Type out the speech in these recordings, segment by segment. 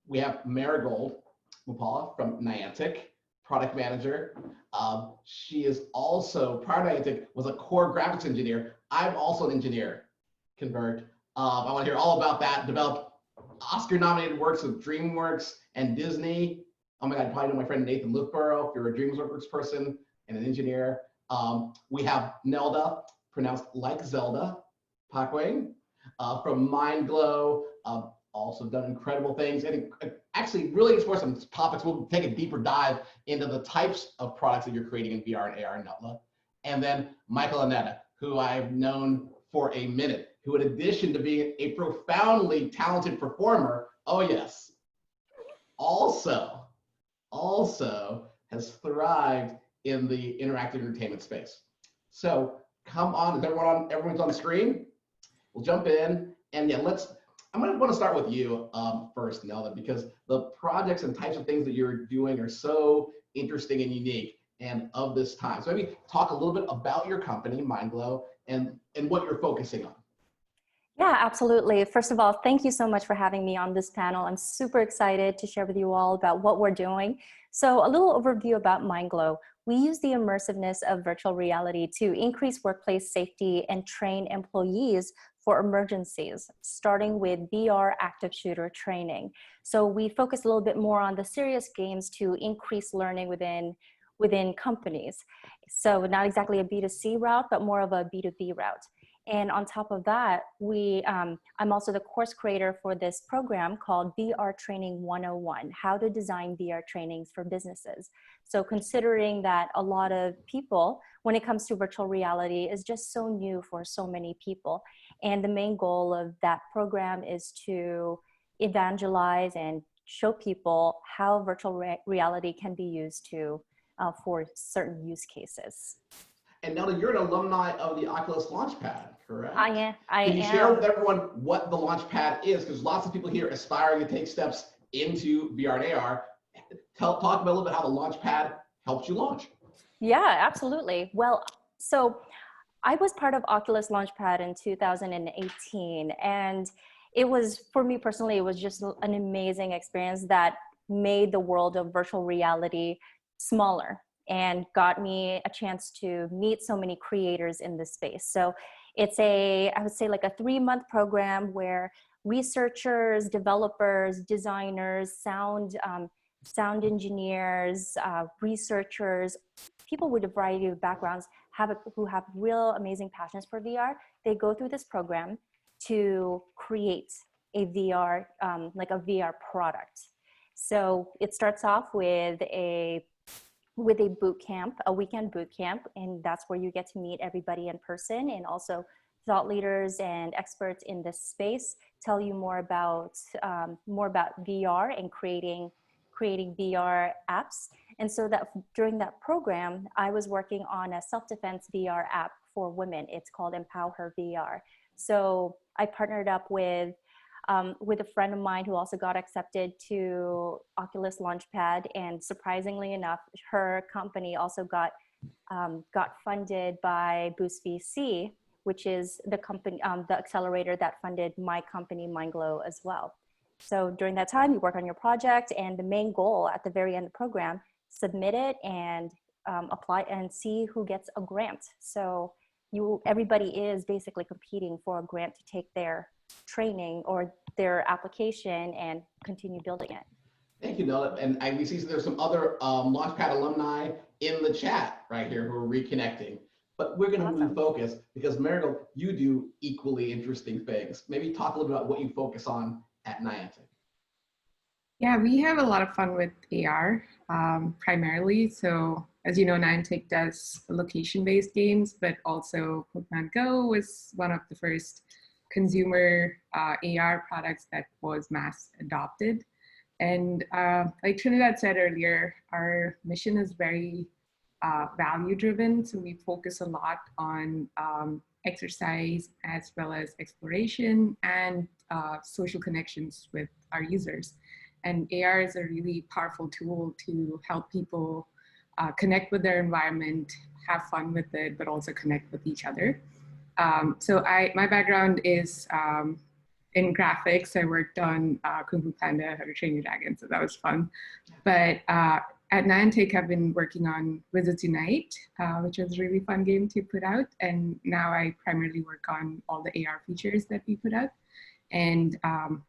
We have Marigold Muppala from Niantic, product manager. She is also, prior to Niantic, was a core graphics engineer. I'm also an engineer, convert. I want to hear all about that. Developed Oscar-nominated works with DreamWorks and Disney. Oh my God, you probably know my friend Nathan Luthborough, if you're a DreamWorks person and an engineer. We have Neilda, pronounced like Zelda, Pacquing, from MindGlow, also done incredible things, and actually really explore some topics. We'll take a deeper dive into the types of products that you're creating in VR and AR and Neilda. And then Michael Annetta, who I've known for a minute, who in addition to being a profoundly talented performer, oh yes, also has thrived in the interactive entertainment space. So come on, is everyone's on the screen? We'll jump in, and yeah, I'm gonna want to start with you first, Neilda, because the projects and types of things that you're doing are so interesting and unique and of this time. So maybe talk a little bit about your company, MindGlow, and what you're focusing on. Yeah, absolutely. First of all, thank you so much for having me on this panel. I'm super excited to share with you all about what we're doing. So a little overview about MindGlow. We use the immersiveness of virtual reality to increase workplace safety and train employees for emergencies, starting with VR active shooter training. So we focus a little bit more on the serious games to increase learning within companies. So not exactly a B2C route, but more of a B2B route. And on top of that, I'm also the course creator for this program called VR Training 101, how to design VR trainings for businesses. So considering that a lot of people, when it comes to virtual reality, is just so new for so many people. And the main goal of that program is to evangelize and show people how virtual reality can be used for certain use cases. And Neilda, you're an alumni of the Oculus Launchpad, correct? I am. Can you share with everyone what the Launchpad is? Because lots of people here aspiring to take steps into VR and AR. Talk about a little bit how the Launchpad helps you launch. Yeah, absolutely. Well, so I was part of Oculus Launchpad in 2018, and it was, for me personally, it was just an amazing experience that made the world of virtual reality smaller and got me a chance to meet so many creators in this space. So it's I would say like a 3-month program where researchers, developers, designers, sound engineers, researchers, people with a variety of backgrounds who have real amazing passions for VR, they go through this program to create a VR, like a VR product. So it starts off with a boot camp, a weekend boot camp, and that's where you get to meet everybody in person, and also thought leaders and experts in this space tell you more about VR and creating VR apps. And so that during that program, I was working on a self-defense VR app for women. It's called Empower VR. So I partnered up with a friend of mine who also got accepted to Oculus Launchpad, and surprisingly enough, her company also got funded by Boost VC, which is the company, the accelerator that funded my company, MindGlow, as well. So during that time, you work on your project, and the main goal at the very end of the program, submit it and apply and see who gets a grant. So everybody is basically competing for a grant to take their training or their application and continue building it. Thank you, Neilda. And we see there's some other Launchpad alumni in the chat right here who are reconnecting. But we're going to move focus because Marigold, you do equally interesting things. Maybe talk a little bit about what you focus on at Niantic. Yeah, we have a lot of fun with AR primarily. So as you know, Niantic does location-based games, but also Pokemon Go was one of the first consumer AR products that was mass adopted. And like Trinidad said earlier, our mission is very value driven. So we focus a lot on exercise as well as exploration and social connections with our users. And AR is a really powerful tool to help people connect with their environment, have fun with it, but also connect with each other. So my background is in graphics, I worked on Kung Fu Panda, How to Train Your Dragon, so that was fun. But at Niantic, I've been working on Wizards Unite, which was a really fun game to put out. And now I primarily work on all the AR features that we put out. And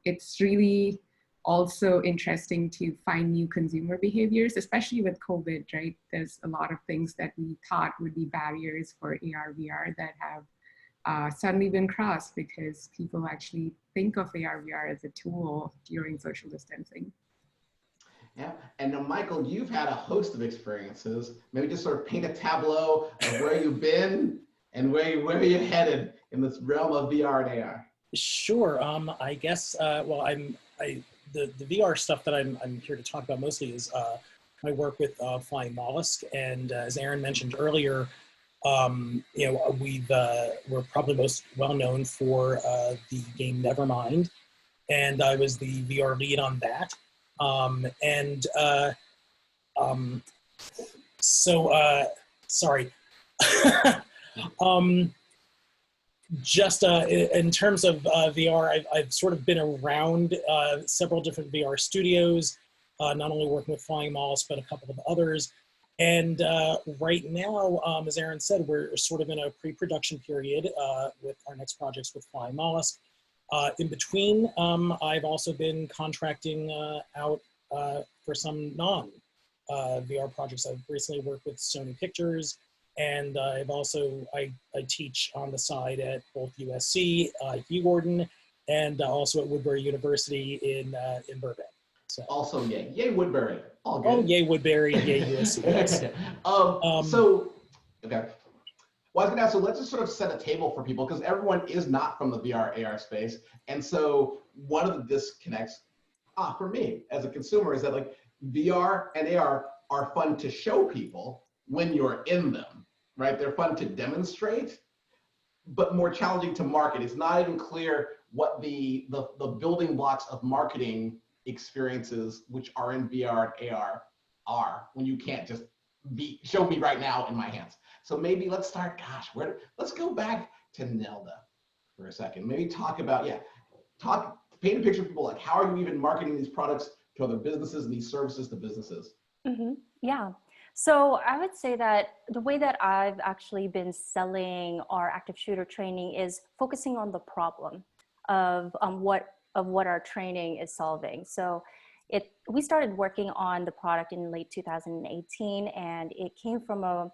it's really also interesting to find new consumer behaviors, especially with COVID, right? There's a lot of things that we thought would be barriers for AR, VR that have suddenly been crossed because people actually think of AR, VR as a tool during social distancing. Yeah, and now Michael, you've had a host of experiences. Maybe just sort of paint a tableau of where you've been and where you're headed in this realm of VR and AR. Sure. I guess. Well, the VR stuff that I'm here to talk about mostly is my work with Flying Mollusk, and as Aaron mentioned earlier, you know, we're probably most well known for the game Nevermind, and I was the VR lead on that. Sorry. Just in terms of VR, I've sort of been around several different VR studios, not only working with Flying Mollusk, but a couple of others. And right now, as Aaron said, we're sort of in a pre-production period with our next projects with Flying Mollusk. In between, I've also been contracting out for some non-VR projects. I've recently worked with Sony Pictures, and I've also, I teach on the side at both USC, Hugh Gordon, and also at Woodbury University in Burbank. So. Also, yay Woodbury. All good. Oh, yay Woodbury, yay USC. Yes. So, okay. Well, I was going to ask, so let's just sort of set a table for people because everyone is not from the VR AR space. And so one of the disconnects for me as a consumer is that like VR and AR are fun to show people when you're in them, right? They're fun to demonstrate, but more challenging to market. It's not even clear what the building blocks of marketing experiences which are in VR and AR are when you can't just show me right now in my hands. So maybe let's start, let's go back to Neilda for a second. Maybe talk about, paint a picture for people, like how are you even marketing these products to other businesses and these services to businesses? Mm-hmm. Yeah. So I would say that the way that I've actually been selling our active shooter training is focusing on the problem of what our training is solving. So we started working on the product in late 2018, and it came from a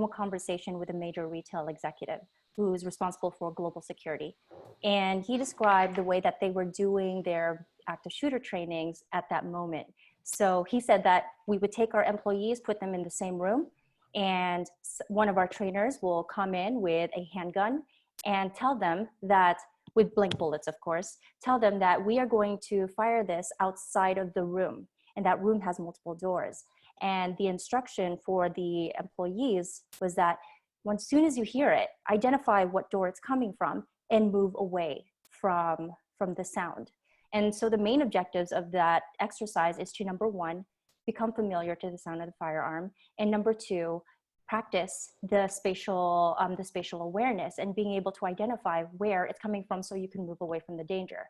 conversation with a major retail executive who's responsible for global security. And he described the way that they were doing their active shooter trainings at that moment. So he said that we would take our employees, put them in the same room, and one of our trainers will come in with a handgun and tell them that, with blank bullets, of course, tell them that we are going to fire this outside of the room, and that room has multiple doors. And the instruction for the employees was that as soon as you hear it, identify what door it's coming from and move away from the sound. And so the main objectives of that exercise is to, number one, become familiar to the sound of the firearm, and number two, practice the spatial awareness and being able to identify where it's coming from so you can move away from the danger.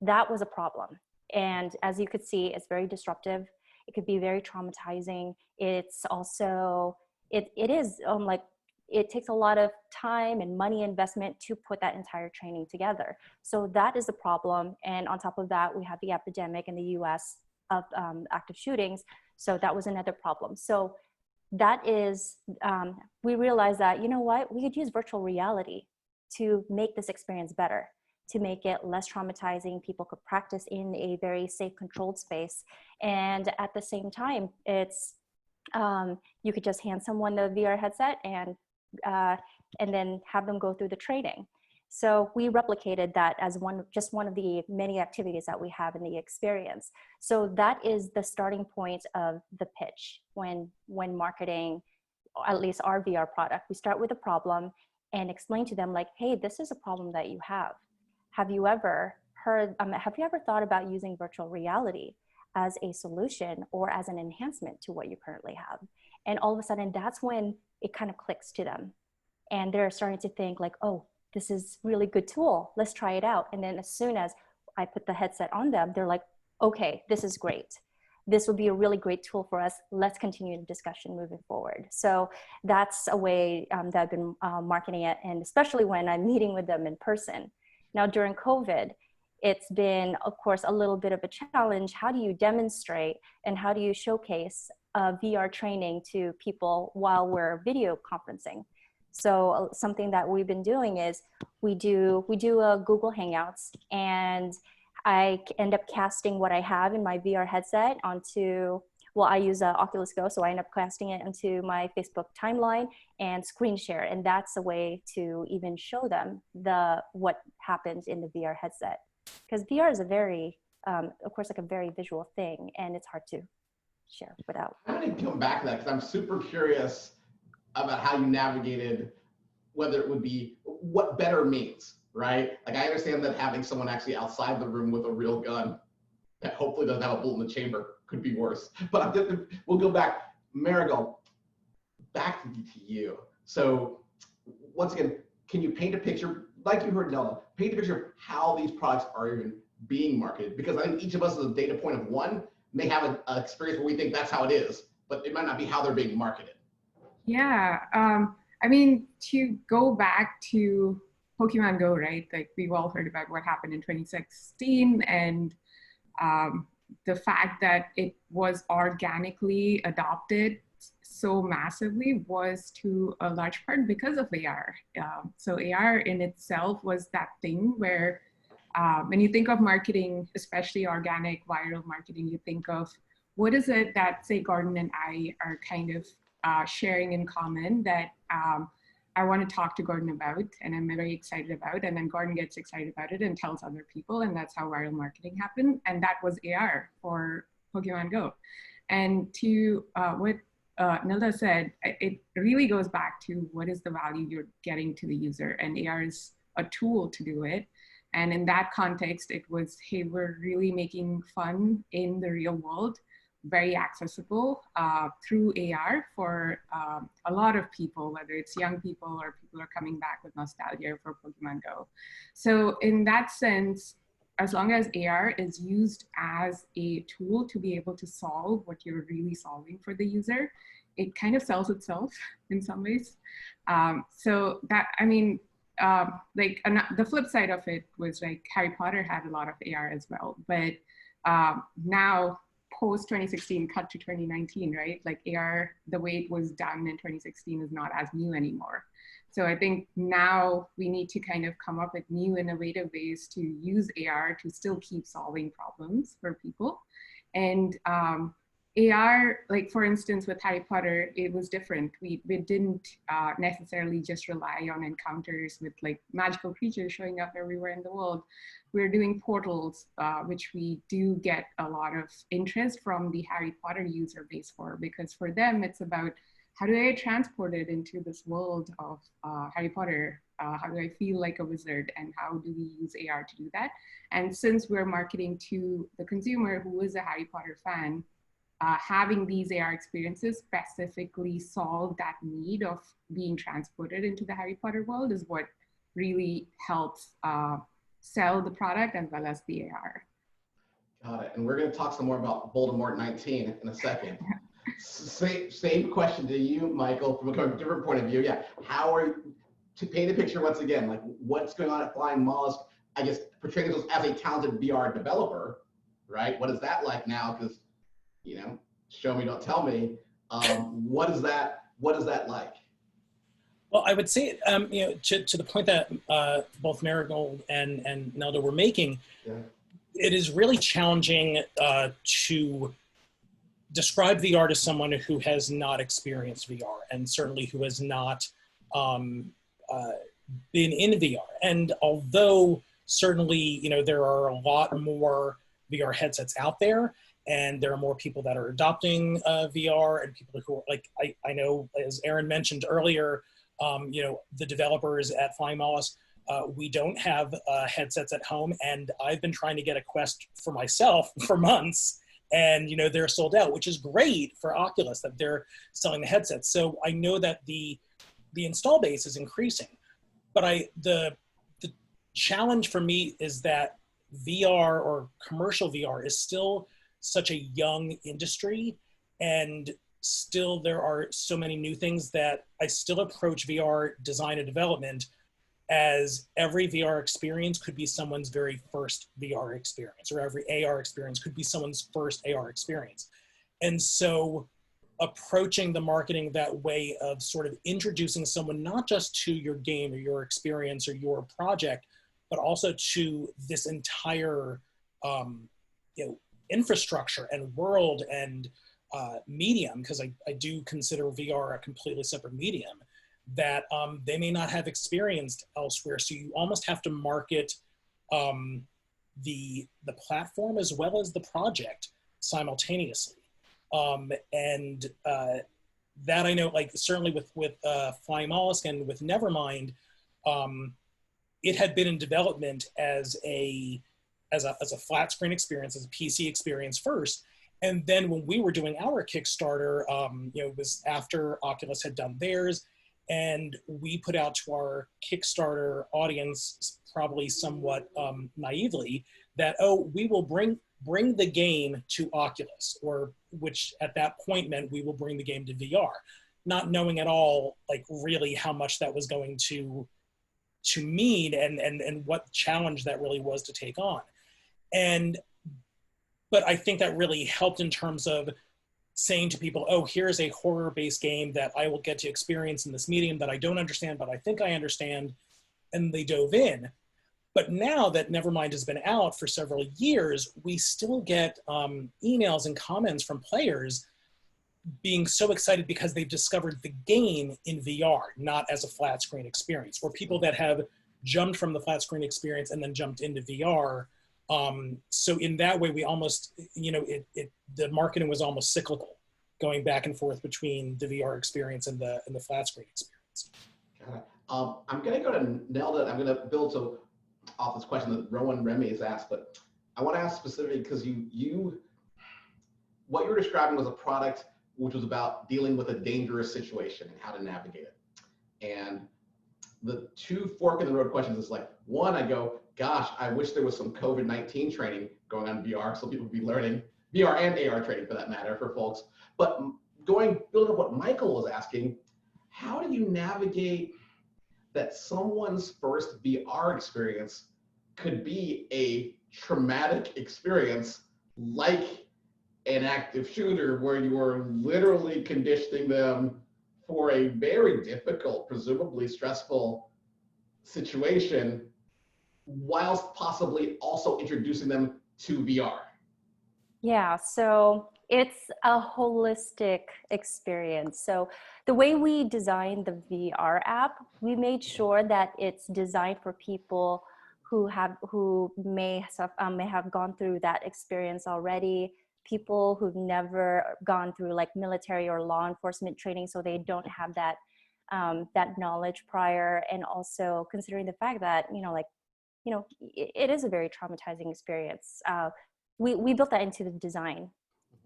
That was a problem. And as you could see, it's very disruptive. It could be very traumatizing. It's also, it takes a lot of time and money investment to put that entire training together. So that is the problem. And on top of that, we have the epidemic in the US of active shootings. So that was another problem. So that is, we realized that, you know what, we could use virtual reality to make this experience better, to make it less traumatizing. People could practice in a very safe, controlled space. And at the same time, it's, you could just hand someone the VR headset and then have them go through the training. So we replicated that as just one of the many activities that we have in the experience. So that is the starting point of the pitch when marketing, at least our VR product. We start with a problem and explain to them like, hey, this is a problem that you have. Have you ever thought about using virtual reality as a solution or as an enhancement to what you currently have? And all of a sudden, that's when it kind of clicks to them. And they're starting to think like, oh, this is really good tool. Let's try it out. And then as soon as I put the headset on them, they're like, okay, this is great. This will be a really great tool for us. Let's continue the discussion moving forward. So that's a way that I've been marketing it, and especially when I'm meeting with them in person. Now during COVID, it's been, of course, a little bit of a challenge. How do you demonstrate and how do you showcase VR training to people while we're video conferencing? So something that we've been doing is we do a Google Hangouts, and I end up casting what I have in my VR headset onto, well, I use Oculus Go, so I end up casting it onto my Facebook timeline and screen share. And that's a way to even show them what happens in the VR headset. Because VR is a very, of course, like a very visual thing, and it's hard to share without. I'm going to come back to that because I'm super curious about how you navigated whether it would be what better means, right? Like I understand that having someone actually outside the room with a real gun that hopefully doesn't have a bullet in the chamber could be worse. But we'll go back. Marigold, back to you. So once again, can you paint a picture, like you heard Neilda, paint a picture of how these products are even being marketed? Because I think each of us is a data point of one, may have an experience where we think that's how it is, but it might not be how they're being marketed. Yeah, I mean, to go back to Pokemon Go, right? Like we've all heard about what happened in 2016, and the fact that it was organically adopted so massively was to a large part because of AR. So AR in itself was that thing where when you think of marketing, especially organic viral marketing, you think of what is it that, say, Gordon and I are kind of sharing in common that I want to talk to Gordon about, and I'm very excited about, and then Gordon gets excited about it and tells other people, and that's how viral marketing happened. And that was AR for Pokemon Go. And to what Neilda said, it really goes back to what is the value you're getting to the user, and AR is a tool to do it. And in that context, it was, hey, we're really making fun in the real world very accessible through AR for a lot of people, whether it's young people or people are coming back with nostalgia for Pokemon Go. So in that sense, as long as AR is used as a tool to be able to solve what you're really solving for the user, it kind of sells itself in some ways. So that, I mean, like the flip side of it was like Harry Potter had a lot of AR as well, but now post 2016 cut to 2019, right? Like AR, the way it was done in 2016 is not as new anymore. So I think now we need to kind of come up with new innovative ways to use AR to still keep solving problems for people. And AR, like for instance, with Harry Potter, it was different. We didn't necessarily just rely on encounters with like magical creatures showing up everywhere in the world. We're doing portals, which we do get a lot of interest from the Harry Potter user base for, because for them, it's about how do I transport it into this world of Harry Potter? How do I feel like a wizard? And how do we use AR to do that? And since we're marketing to the consumer who is a Harry Potter fan, having these AR experiences specifically solve that need of being transported into the Harry Potter world is what really helps sell the product as well as the AR. Got it. And we're going to talk some more about Voldemort 19 in a second. Same question to you, Michael, from a different point of view. Yeah, how are you, to paint a picture once again, like what's going on at Flying Mollusk? I guess portraying this as a talented VR developer, right? What is that like now? Because you know, show me, don't tell me. What is that like? Well, I would say, you know, to the point that both Marigold and Neilda were making, yeah. It is really challenging to describe VR to someone who has not experienced VR, and certainly who has not been in VR. And although certainly, you know, there are a lot more VR headsets out there, and there are more people that are adopting VR, and people who are like, I know, as Aaron mentioned earlier, you know, the developers at Flying Mollusk, we don't have headsets at home, and I've been trying to get a Quest for myself for months, and you know, they're sold out, which is great for Oculus that they're selling the headsets. So I know that the install base is increasing, but the challenge for me is that VR or commercial VR is still such a young industry, and still there are so many new things that I still approach VR design and development as every VR experience could be someone's very first VR experience, or every AR experience could be someone's first AR experience. And so approaching the marketing that way of sort of introducing someone not just to your game or your experience or your project, but also to this entire infrastructure and world and medium, because I do consider VR a completely separate medium that they may not have experienced elsewhere. So you almost have to market the platform as well as the project simultaneously. And that I know, like certainly with Flying Mollusk and with Nevermind, it had been in development as a flat screen experience, as a PC experience first. And then when we were doing our Kickstarter, it was after Oculus had done theirs, and we put out to our Kickstarter audience, probably somewhat naively, that, oh, we will bring the game to Oculus, or which at that point meant we will bring the game to VR, not knowing at all, like really how much that was going to mean and what challenge that really was to take on. But I think that really helped in terms of saying to people, oh, here's a horror-based game that I will get to experience in this medium that I don't understand, but I think I understand, and they dove in. But now that Nevermind has been out for several years, we still get emails and comments from players being so excited because they've discovered the game in VR, not as a flat screen experience, or people that have jumped from the flat screen experience and then jumped into VR. So in that way, we almost, the marketing was almost cyclical, going back and forth between the VR experience and the flat screen experience. Got it. I'm going to go to Neilda. I'm going to build off this question that Rowan Remy has asked, but I want to ask specifically because what you were describing was a product which was about dealing with a dangerous situation and how to navigate it. And the two fork in the road questions is like, one, I go, gosh, I wish there was some COVID-19 training going on in VR so people would be learning VR and AR training for that matter for folks. But building up what Michael was asking, how do you navigate that someone's first VR experience could be a traumatic experience like an active shooter where you are literally conditioning them for a very difficult, presumably stressful situation, whilst possibly also introducing them to VR? Yeah, so it's a holistic experience. So the way we designed the VR app, we made sure that it's designed for people who may have gone through that experience already, people who've never gone through like military or law enforcement training, so they don't have that that knowledge prior, and also considering the fact that it is a very traumatizing experience. We built that into the design.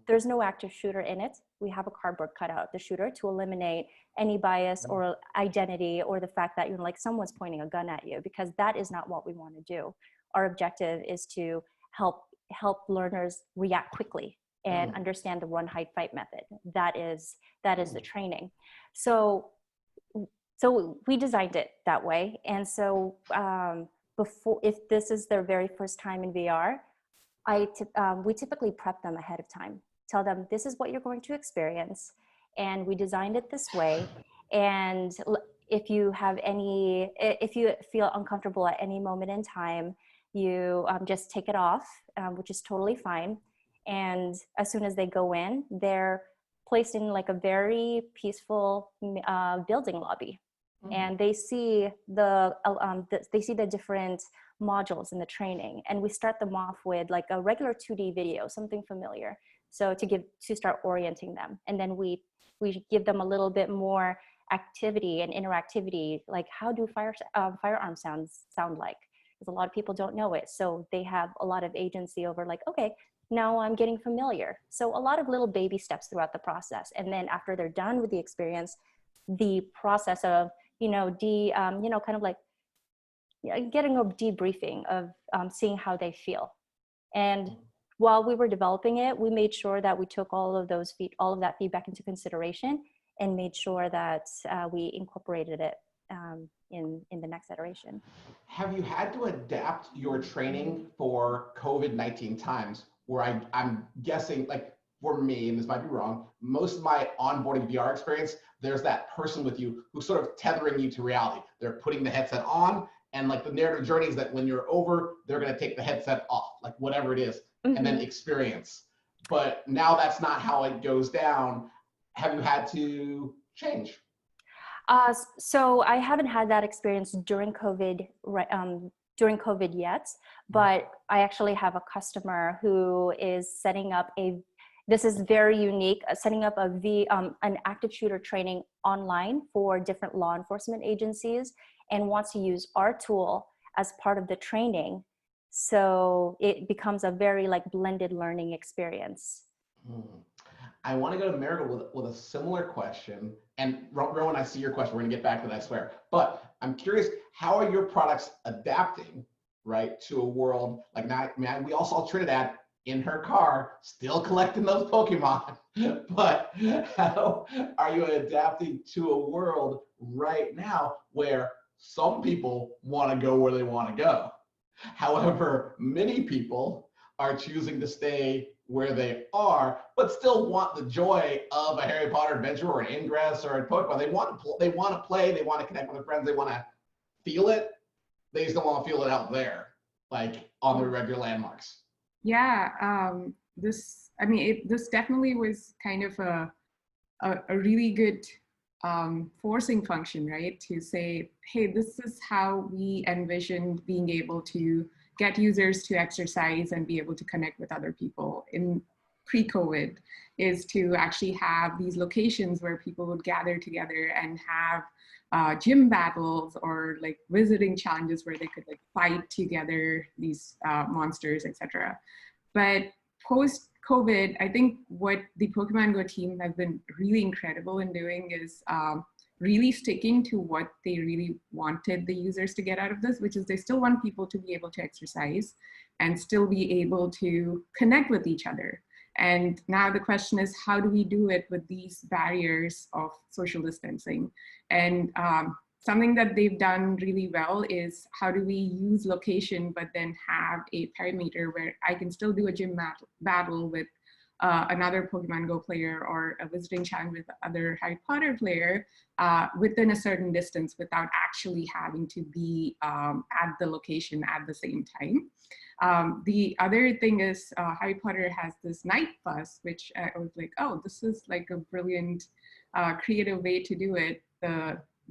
There's no active shooter in it. We have a cardboard cutout of the shooter to eliminate any bias or identity or the fact that someone's pointing a gun at you, because that is not what we want to do. Our objective is to help learners react quickly and understand the run, hide, fight method. That is the training. So we designed it that way. And so if this is their very first time in VR, we typically prep them ahead of time. Tell them this is what you're going to experience, and we designed it this way. And if you feel uncomfortable at any moment in time, you just take it off, which is totally fine. And as soon as they go in, they're placed in like a very peaceful building lobby. And they see the different modules in the training, and we start them off with like a regular 2D video, something familiar, so to start orienting them. And then we give them a little bit more activity and interactivity, like how do firearm sounds sound like, because a lot of people don't know it, so they have a lot of agency over like, okay, now I'm getting familiar. So a lot of little baby steps throughout the process. And then after they're done with the experience, the process of kind of like getting a debriefing of seeing how they feel. And while we were developing it, we made sure that we took all of that feedback into consideration and made sure that we incorporated it in the next iteration. Have you had to adapt your training for COVID-19 times where I'm guessing, like for me, and this might be wrong, most of my onboarding VR experience, there's that person with you who's sort of tethering you to reality. They're putting the headset on, and like the narrative journey is that when you're over, they're gonna take the headset off, like whatever it is, and then experience. But now that's not how it goes down. Have you had to change? So I haven't had that experience during COVID, yet, but I actually have a customer who is setting up this is very unique, setting up an active shooter training online for different law enforcement agencies and wants to use our tool as part of the training. So it becomes a very like blended learning experience. I want to go to Marigold with a similar question. And Rowan, I see your question. We're going to get back to that, I swear. But I'm curious, how are your products adapting, right, to a world like now? Man, we all saw Trinidad in her car, still collecting those Pokemon. But how are you adapting to a world right now where some people want to go where they want to go? However, many people are choosing to stay where they are, but still want the joy of a Harry Potter adventure or an Ingress or a Pokemon. They want to play, they want to connect with their friends, they want to feel it. They just don't want to feel it out there, like on the regular landmarks. Yeah, this definitely was kind of a really good forcing function, right? To say, hey, this is how we envisioned being able to get users to exercise and be able to connect with other people in pre-COVID, is to actually have these locations where people would gather together and have gym battles or like visiting challenges where they could like fight together these monsters, etc. But post-COVID, I think what the Pokemon Go team has been really incredible in doing is really sticking to what they really wanted the users to get out of this, which is they still want people to be able to exercise and still be able to connect with each other. And now the question is, how do we do it with these barriers of social distancing? And something that they've done really well is how do we use location, but then have a perimeter where I can still do a gym battle with another Pokemon Go player or a visiting challenge with other Harry Potter player within a certain distance without actually having to be at the location at the same time. The other thing is Harry Potter has this night bus, which I was like, oh, this is like a brilliant creative way to do it.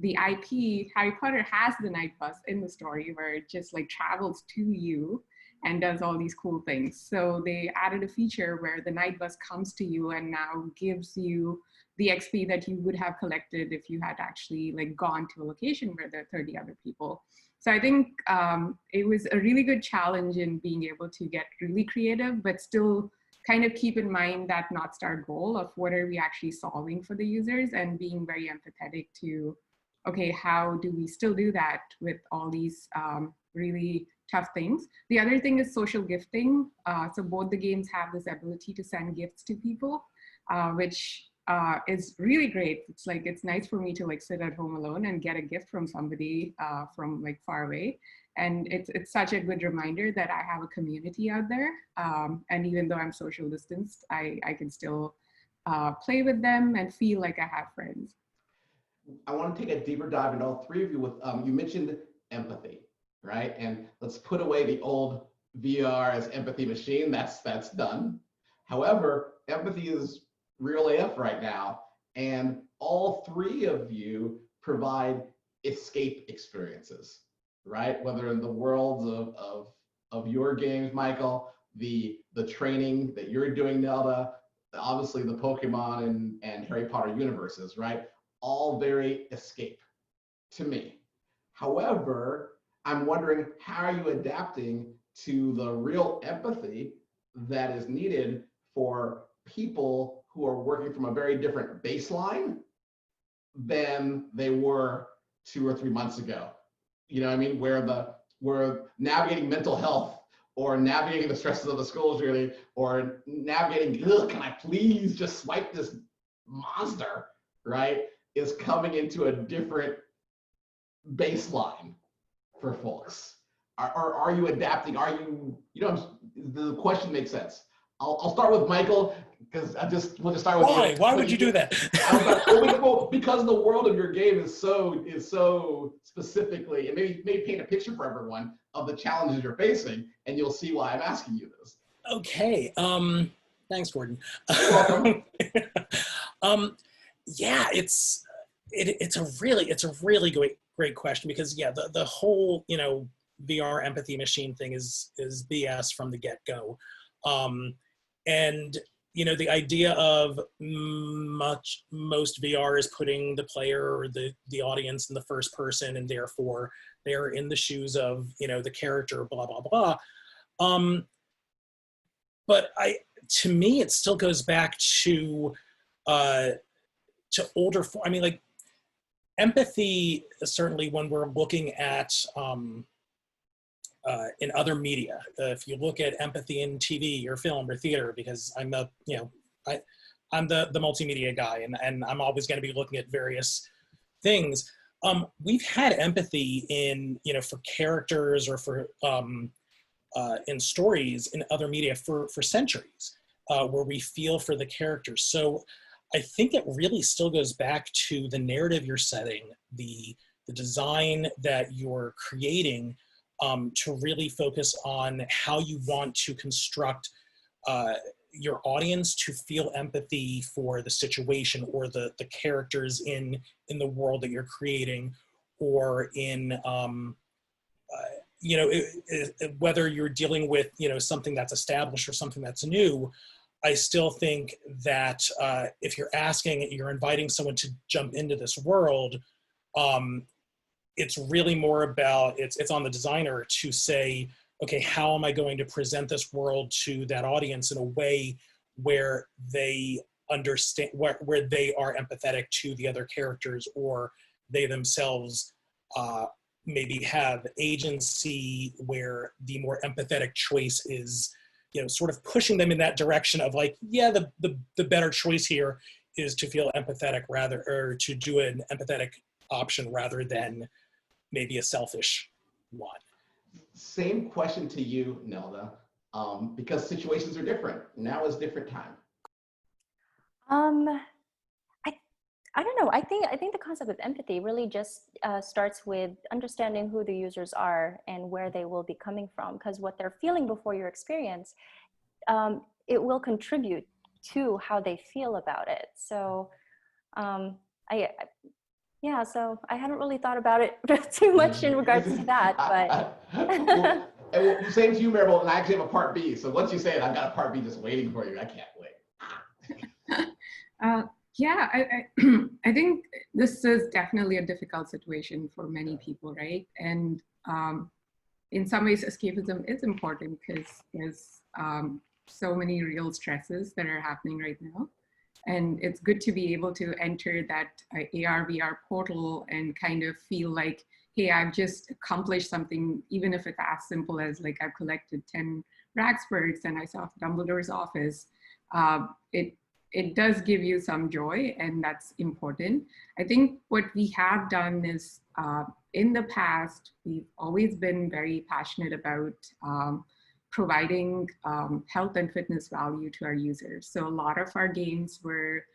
The IP, Harry Potter has the night bus in the story where it just like travels to you and does all these cool things. So they added a feature where the night bus comes to you and now gives you the XP that you would have collected if you had actually like gone to a location where there are 30 other people. So I think it was a really good challenge in being able to get really creative, but still kind of keep in mind that North Star goal of what are we actually solving for the users and being very empathetic to, okay, how do we still do that with all these really tough things? The other thing is social gifting. So both the games have this ability to send gifts to people, which is really great. It's like, it's nice for me to like sit at home alone and get a gift from somebody from like far away. And it's such a good reminder that I have a community out there. And even though I'm social distanced, I can still play with them and feel like I have friends. I want to take a deeper dive into all three of you with, you mentioned empathy, right? And let's put away the old VR as empathy machine, that's done. However, empathy is real AF right now. And all three of you provide escape experiences, right? Whether in the worlds of your games, Michael, the training that you're doing, Neilda, obviously the Pokemon and Harry Potter universes, right? All very escape to me. However, I'm wondering, how are you adapting to the real empathy that is needed for people who are working from a very different baseline than they were 2 or 3 months ago? You know what I mean? Where where navigating mental health or navigating the stresses of the school journey or navigating, can I please just swipe this monster, right, is coming into a different baseline for folks. Are you adapting? Are you, the question makes sense. I'll start with Michael, because we'll just start with Why? you. Why would you do that? Because the world of your game is so specifically, and maybe paint a picture for everyone of the challenges you're facing, and you'll see why I'm asking you this. Okay. Thanks, Gordon. You're welcome. Yeah, it's a really great question, because the whole VR empathy machine thing is BS from the get-go. And the idea of most VR is putting the player or the audience in the first person, and therefore they're in the shoes of the character, blah blah blah. But to me, it still goes back to older. I mean, like, empathy, certainly when we're looking at in other media. If you look at empathy in TV or film or theater, because I'm the multimedia guy, and I'm always going to be looking at various things. We've had empathy in for characters or for in stories in other media for centuries, where we feel for the characters. So I think it really still goes back to the narrative you're setting, the design that you're creating, to really focus on how you want to construct your audience to feel empathy for the situation or the characters in the world that you're creating, or in whether you're dealing with something that's established or something that's new. I still think that if you're inviting someone to jump into this world, it's really more about, it's on the designer to say, okay, how am I going to present this world to that audience in a way where they understand, where they are empathetic to the other characters, or they themselves maybe have agency, where the more empathetic choice is, sort of pushing them in that direction of like, yeah, the better choice here is to feel empathetic or to do an empathetic option rather than maybe a selfish one. Same question to you, Neilda, because situations are different. Now is different time. I don't know. I think the concept of empathy really just starts with understanding who the users are and where they will be coming from, because what they're feeling before your experience, it will contribute to how they feel about it. So so I hadn't really thought about it too much in regards to that, but. Well, same to you, Marigold, and I actually have a part B. So once you say it, I've got a part B just waiting for you. I can't wait. Yeah, I think this is definitely a difficult situation for many people, right? And in some ways, escapism is important because there's so many real stresses that are happening right now. And it's good to be able to enter that AR, VR portal and kind of feel like, hey, I've just accomplished something, even if it's as simple as like I've collected 10 Ragsbergs and I saw Dumbledore's office. It does give you some joy, and that's important. I think what we have done is, in the past, we've always been very passionate about providing health and fitness value to our users. So a lot of our games were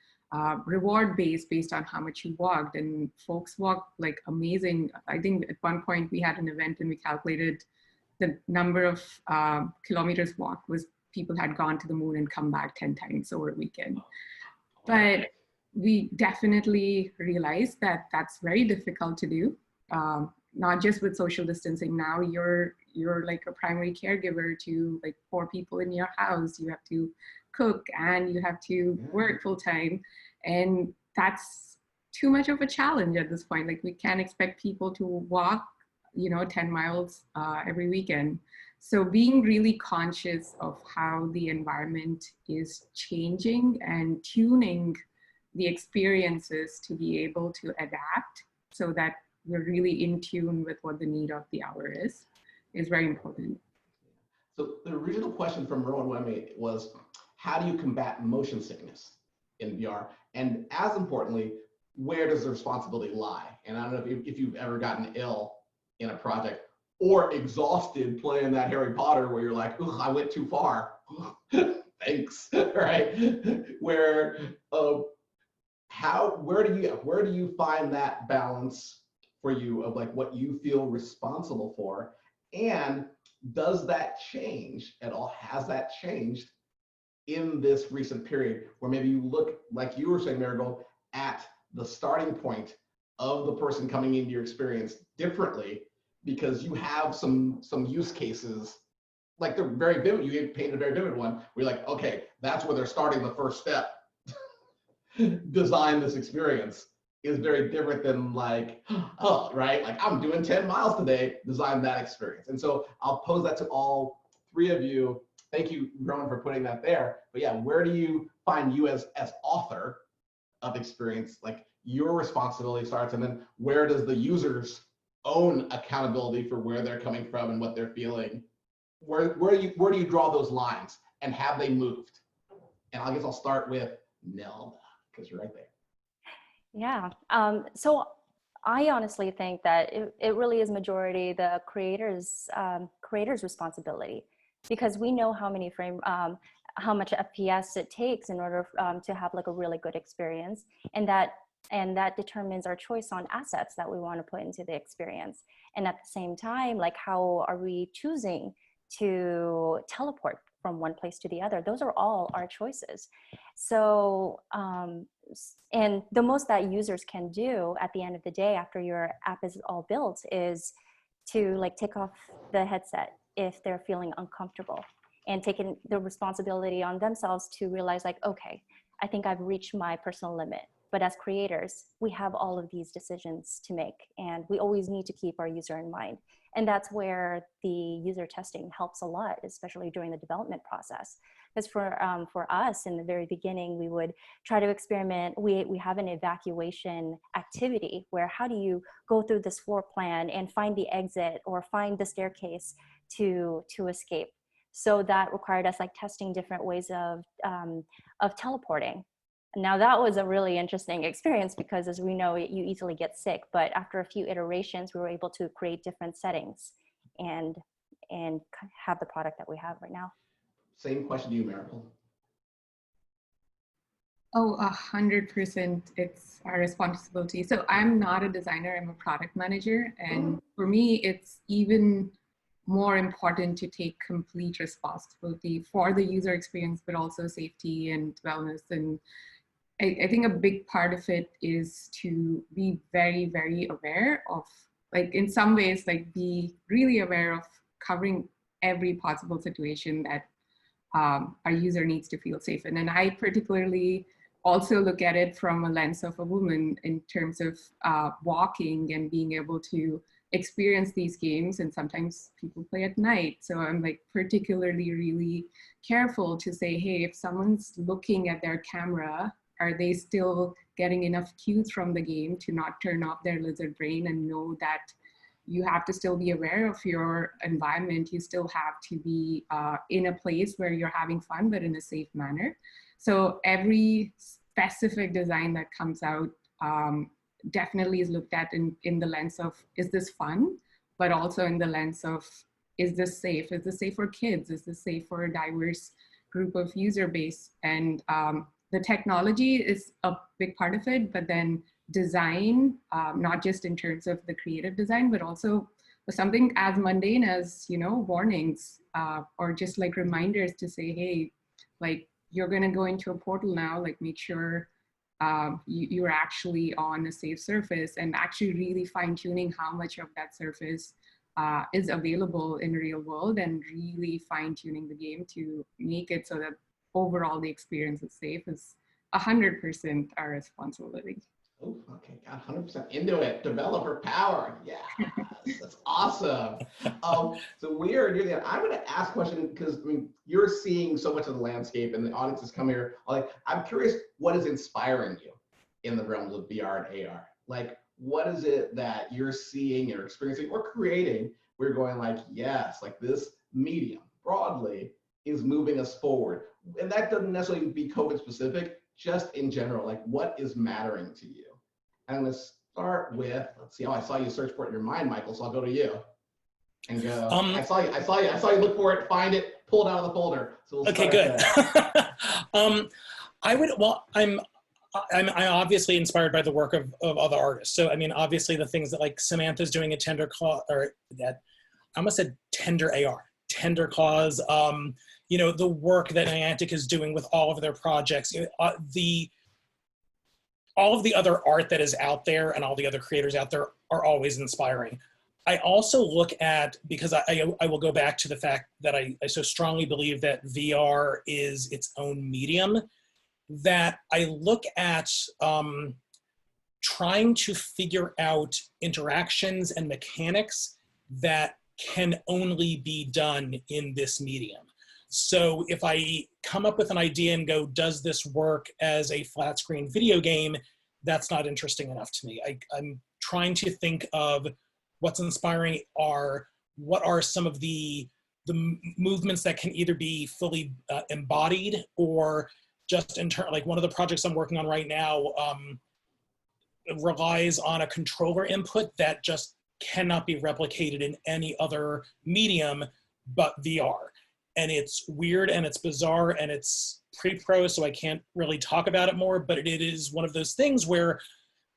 reward-based based on how much you walked, and folks walked like amazing. I think at one point we had an event and we calculated the number of kilometers walked was people had gone to the moon and come back 10 times over a weekend. But we definitely realized that that's very difficult to do, not just with social distancing. Now you're like a primary caregiver to like 4 people in your house. You have to cook and you have to work full time. And that's too much of a challenge at this point. Like, we can't expect people to walk, 10 miles every weekend. So being really conscious of how the environment is changing and tuning the experiences to be able to adapt so that we're really in tune with what the need of the hour is. is very important. So the original question from Rowan Wemme was, how do you combat motion sickness in VR? And as importantly, where does the responsibility lie? And I don't know if you've ever gotten ill in a project or exhausted playing that Harry Potter where you're like, ugh, I went too far. Thanks, right? Where where do you find that balance for you of like what you feel responsible for? And does that change at all? Has that changed in this recent period where maybe you look, like you were saying, Marigold, at the starting point of the person coming into your experience differently because you have some use cases, like they're very vivid. You painted a very vivid one. We're like, okay, that's where they're starting the first step. Design this experience is very different than like, oh, right? Like I'm doing 10 miles today, design that experience. And so I'll pose that to all three of you. Thank you, Rowan, for putting that there. But yeah, where do you find you as author of experience, like your responsibility starts, and then where does the user's own accountability for where they're coming from and what they're feeling? Where do you draw those lines, and have they moved? And I guess I'll start with Neilda, because you're right there. Yeah. So I honestly think that it really is majority the creator's responsibility, because we know how many how much FPS it takes in order to have like a really good experience, and that determines our choice on assets that we want to put into the experience. And at the same time, like how are we choosing to teleport from one place to the other? Those are all our choices. So, and the most that users can do at the end of the day after your app is all built is to like take off the headset if they're feeling uncomfortable, and taking the responsibility on themselves to realize like, okay, I think I've reached my personal limit. But as creators, we have all of these decisions to make, and we always need to keep our user in mind. And that's where the user testing helps a lot, especially during the development process. Because for us in the very beginning, we would try to experiment. We have an evacuation activity where how do you go through this floor plan and find the exit or find the staircase to escape. So that required us like testing different ways of teleporting. Now that was a really interesting experience because, as we know, you easily get sick, but after a few iterations, we were able to create different settings and have the product that we have right now. Same question to you, Marigold. Oh, 100%. It's our responsibility. So I'm not a designer, I'm a product manager. And for me, it's even more important to take complete responsibility for the user experience, but also safety and wellness. And I think a big part of it is to be very, very aware of, like in some ways, like be really aware of covering every possible situation that our user needs to feel safe in. And I particularly also look at it from a lens of a woman in terms of walking and being able to experience these games. And sometimes people play at night. So I'm like particularly really careful to say, hey, if someone's looking at their camera, are they still getting enough cues from the game to not turn off their lizard brain and know that you have to still be aware of your environment. You still have to be in a place where you're having fun, but in a safe manner. So every specific design that comes out definitely is looked at in the lens of, is this fun? But also in the lens of, is this safe? Is this safe for kids? Is this safe for a diverse group of user base? And the technology is a big part of it, but then design, not just in terms of the creative design, but also something as mundane as, you know, warnings or just like reminders to say, hey, like you're gonna go into a portal now, like make sure you're actually on a safe surface, and actually really fine tuning how much of that surface is available in real world, and really fine tuning the game to make it so that overall the experience is safe is 100% our responsibility. Oh, okay, got 100% into it. Developer power, yeah, that's awesome. So we are near the end. I'm going to ask a question because I mean you're seeing so much of the landscape, and the audience has come here. Like, I'm curious, what is inspiring you in the realms of VR and AR? Like, what is it that you're seeing or experiencing or creating we're going like, yes, like this medium broadly is moving us forward. And that doesn't necessarily be COVID specific, just in general, like what is mattering to you? And I'm gonna start with, let's see, oh, I saw you search for it in your mind, Michael, so I'll go to you and go, I saw you look for it, find it, pull it out of the folder. So we'll Okay, good. I'm obviously inspired by the work of other artists. So, I mean, obviously the things that like Samantha's doing at Tender Claw, or that, I almost said Tender AR, Tender Claws, you know, the work that Niantic is doing with all of their projects, all of the other art that is out there and all the other creators out there are always inspiring. I also look at, because I will go back to the fact that I so strongly believe that VR is its own medium, that I look at trying to figure out interactions and mechanics that can only be done in this medium. So if I come up with an idea and go, does this work as a flat screen video game? That's not interesting enough to me. I'm trying to think of what's inspiring what are some of the movements that can either be fully embodied or just in turn, like one of the projects I'm working on right now relies on a controller input that just cannot be replicated in any other medium but VR. And it's weird and it's bizarre and it's pre-pro, so I can't really talk about it more, but it is one of those things where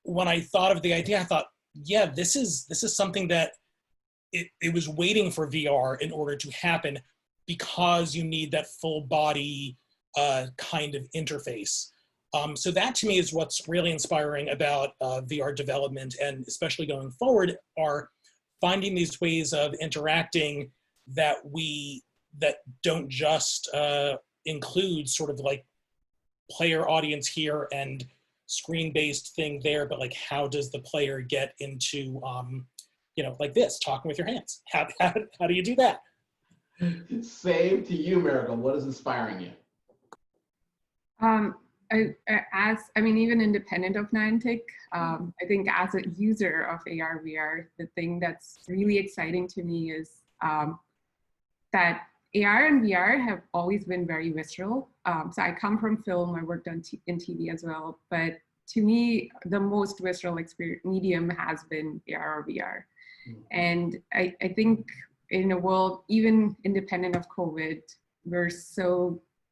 when I thought of the idea, I thought, yeah, this is something that it was waiting for VR in order to happen because you need that full body kind of interface. So that to me is what's really inspiring about VR development, and especially going forward, are finding these ways of interacting that don't just include sort of like player audience here and screen-based thing there, but like how does the player get into, you know, like this, talking with your hands? How do you do that? Same to you, Marigold. What is inspiring you? I mean, even independent of Niantic, I think as a user of AR, VR, the thing that's really exciting to me is that AR and VR have always been very visceral. So I come from film, I worked in TV as well, but to me, the most visceral medium has been AR or VR. And I think in a world, even independent of COVID,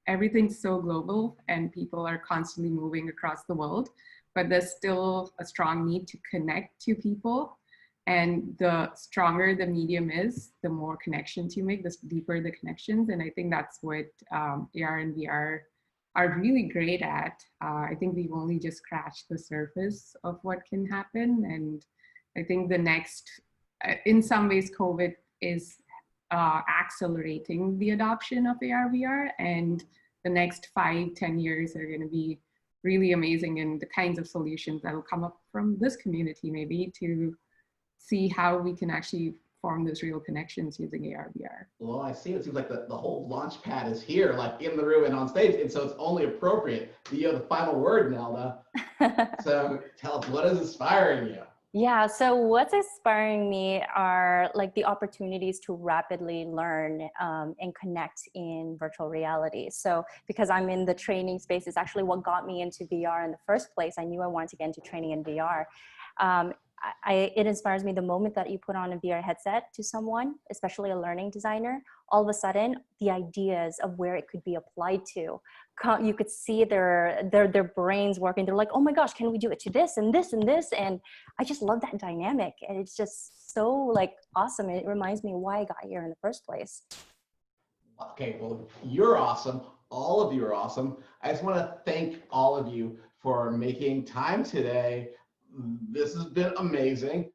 everything's so global and people are constantly moving across the world, but there's still a strong need to connect to people. And the stronger the medium is, the more connections you make, the deeper the connections. And I think that's what AR and VR are really great at. I think we've only just scratched the surface of what can happen. And I think the next, in some ways, COVID is accelerating the adoption of AR, VR. And the next 5-10 years are going to be really amazing, and the kinds of solutions that will come up from this community maybe to see how we can actually form those real connections using AR, VR. Well, I see. It seems like the whole launch pad is here, like in the room and on stage, and so it's only appropriate that you have the final word, Neilda. So tell us, what is inspiring you? Yeah, so what's inspiring me are like the opportunities to rapidly learn and connect in virtual reality. So because I'm in the training space, it's actually what got me into VR in the first place. I knew I wanted to get into training in VR. It inspires me the moment that you put on a VR headset to someone, especially a learning designer, all of a sudden the ideas of where it could be applied to, you could see their brains working. They're like, oh my gosh, can we do it to this and this and this? And I just love that dynamic. And it's just so like awesome. And it reminds me why I got here in the first place. Okay, well, you're awesome. All of you are awesome. I just want to thank all of you for making time today. This has been amazing.